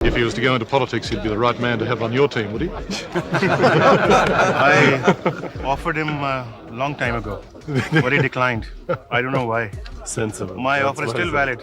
If he was to go into politics, he'd be the right man to have on your team, would he? I offered him a long time ago, but he declined. I don't know why. Sensible. My offer is still valid.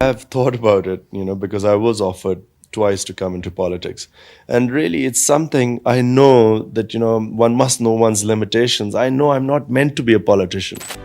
I've thought about it, because I was offered twice to come into politics. And really, it's something I know that, one must know one's limitations. I know I'm not meant to be a politician.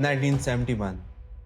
1971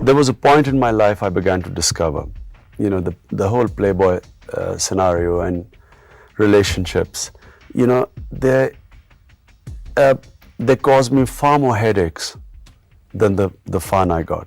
There was a point in my life I began to discover, the whole playboy scenario and relationships, they caused me far more headaches than the fun I got.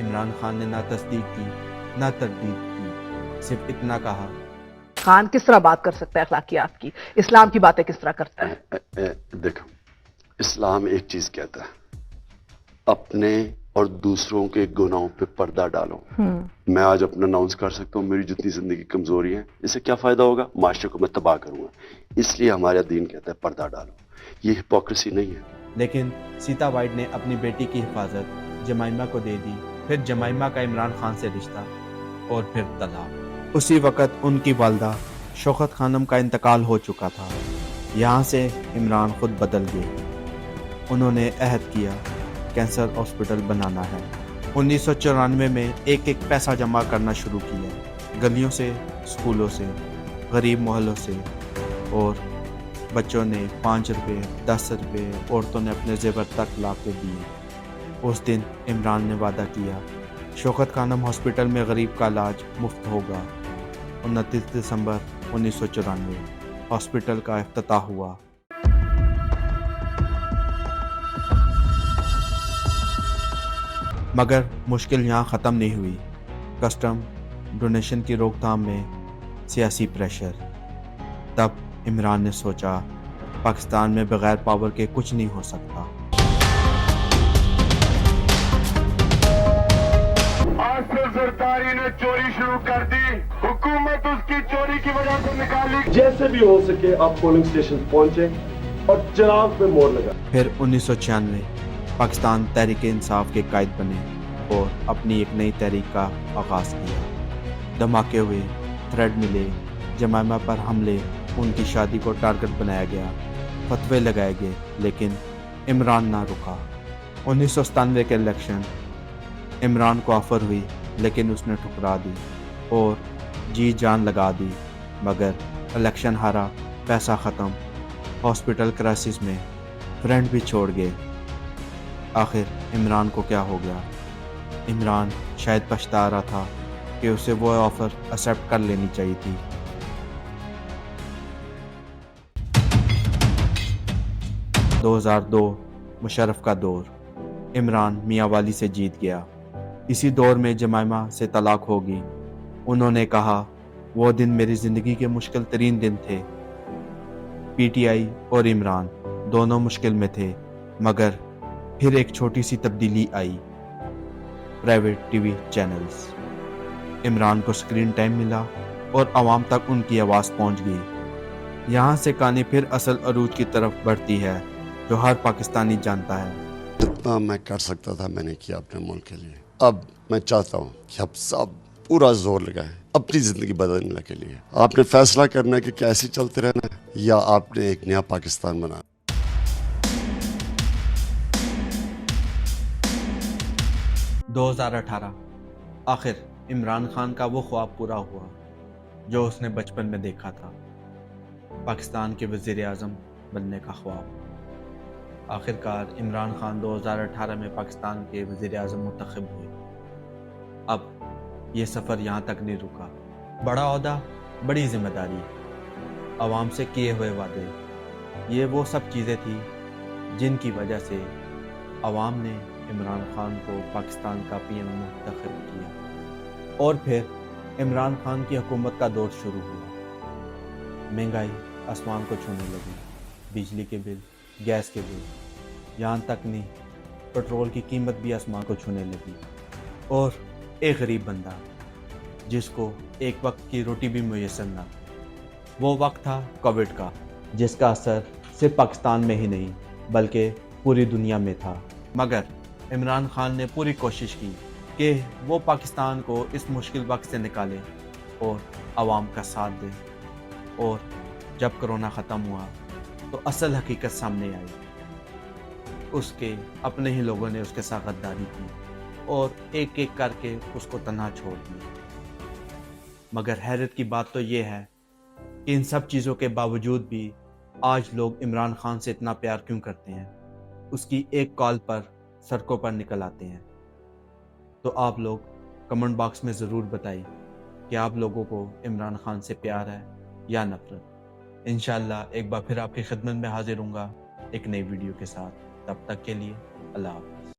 Imran Khan نے نہ تصدیق کی نہ تردید کی، صرف اتنا کہا، خان کس طرح بات کر سکتا ہے اخلاقیات کی، اسلام کی باتیں کس طرح کرتا ہے؟ دیکھو، اسلام ایک چیز کہتا ہے، اپنے اور دوسروں کے گناہوں پہ پردہ ڈالو۔ میں آج اپنا اناؤنس کر سکتا ہوں میری جتنی زندگی کمزوری ہے، اس سے کیا فائدہ ہوگا؟ معاشرے کو میں تباہ کروں گا۔ اس لیے ہمارا دین کہتا ہے پردہ ڈالو، یہ ہپوکریسی نہیں ہے۔ لیکن سیتا وائٹ نے اپنی بیٹی کی حفاظت جمائمہ کو دے دی، پھر جمائمہ کا عمران خان سے رشتہ اور پھر طلاق۔ اسی وقت ان کی والدہ شوکت خانم کا انتقال ہو چکا تھا۔ یہاں سے عمران خود بدل گئے، انہوں نے عہد کیا کینسر ہاسپٹل بنانا ہے۔ 1994 میں ایک پیسہ جمع کرنا شروع کیا، گلیوں سے، اسکولوں سے، غریب محلوں سے، اور بچوں نے 5 روپے 10 روپے، عورتوں نے اپنے زیور تک لا کے دیے۔ اس دن عمران نے وعدہ کیا شوکت خانم ہاسپٹل میں غریب کا علاج مفت ہوگا۔ 29 دسمبر 1994 ہاسپٹل کا افتتاح ہوا۔ مگر مشکل یہاں ختم نہیں ہوئی۔ کسٹم ڈونیشن کی روک تھام میں سیاسی پریشر۔ تب عمران نے سوچا پاکستان میں بغیر پاور کے کچھ نہیں ہو سکتا۔ آج سے زرداری نے چوری شروع کر دی، حکومت اس کی چوری کی وجہ سے نکالی۔ جیسے بھی ہو سکے آپ پولنگ اسٹیشن پہنچے اور چراغ پہ موڑ لگا۔ پھر 1996 پاکستان تحریک انصاف کے قائد بنے اور اپنی ایک نئی تحریک کا آغاز کیا۔ دھماکے ہوئے، تھریڈ ملے، جمائمہ پر حملے، ان کی شادی کو ٹارگٹ بنایا گیا، فتوے لگائے گئے، لیکن عمران نہ رکا۔ 1997 کے الیکشن عمران کو آفر ہوئی، لیکن اس نے ٹھکرا دی اور جی جان لگا دی، مگر الیکشن ہارا، پیسہ ختم، ہاسپٹل کرائسس میں، فرینڈ بھی چھوڑ گئے۔ آخر عمران کو کیا ہو گیا؟ عمران شاید پچھتا رہا تھا کہ اسے وہ آفر ایکسیپٹ کر لینی چاہیے تھی۔ 2002 مشرف کا دور، عمران میاں والی سے جیت گیا۔ اسی دور میں جمائمہ سے طلاق ہوگی۔ انہوں نے کہا وہ دن میری زندگی کے مشکل ترین دن تھے۔ پی ٹی آئی اور عمران دونوں مشکل میں تھے، مگر پھر ایک چھوٹی سی تبدیلی آئی، private T V channels. Imran کو سکرین ٹائم ملا اور عوام تک ان کی آواز پہنچ گئی۔ یہاں سے کہانی پھر اصل عروج کی طرف بڑھتی ہے، جو ہر پاکستانی جانتا ہے۔ جتنا میں کر سکتا تھا میں نے کیا اپنے ملک کے لیے۔ اب میں چاہتا ہوں کہ اب سب پورا زور لگائیں اپنی زندگی بدلنے کے لیے۔ آپ نے فیصلہ کرنا ہے کہ کیسے چلتے رہنا ہے، یا آپ نے ایک نیا پاکستان بنانا۔ 2018 آخر عمران خان کا وہ خواب پورا ہوا جو اس نے بچپن میں دیکھا تھا، پاکستان کے وزیر اعظم بننے کا خواب۔ آخرکار عمران خان 2018 میں پاکستان کے وزیر اعظم منتخب ہوئے۔ اب یہ سفر یہاں تک نہیں رکا۔ بڑا عہدہ، بڑی ذمہ داری، عوام سے کیے ہوئے وعدے، یہ وہ سب چیزیں تھیں جن کی وجہ سے عوام نے عمران خان کو پاکستان کا پی ایم منتخب کیا۔ اور پھر عمران خان کی حکومت کا دور شروع ہوا۔ مہنگائی آسمان کو چھونے لگی، بجلی کے بل، گیس کے بل، یہاں تک نہیں پٹرول کی قیمت بھی آسمان کو چھونے لگی۔ اور ایک غریب بندہ جس کو ایک وقت کی روٹی بھی میسر نہ، وہ وقت تھا کووڈ کا، جس کا اثر صرف پاکستان میں ہی نہیں بلکہ پوری دنیا میں تھا۔ مگر عمران خان نے پوری کوشش کی کہ وہ پاکستان کو اس مشکل وقت سے نکالے اور عوام کا ساتھ دے۔ اور جب کرونا ختم ہوا تو اصل حقیقت سامنے آئی۔ اس کے اپنے ہی لوگوں نے اس کے ساتھ غداری کی اور ایک ایک کر کے اس کو تنہا چھوڑ دیا۔ مگر حیرت کی بات تو یہ ہے کہ ان سب چیزوں کے باوجود بھی آج لوگ عمران خان سے اتنا پیار کیوں کرتے ہیں؟ اس کی ایک کال پر سڑکوں پر نکل آتے ہیں۔ تو آپ لوگ کمنٹ باکس میں ضرور بتائیں کہ آپ لوگوں کو عمران خان سے پیار ہے یا نفرت۔ انشاءاللہ ایک بار پھر آپ کی خدمت میں حاضر ہوں گا ایک نئی ویڈیو کے ساتھ۔ تب تک کے لیے اللہ حافظ۔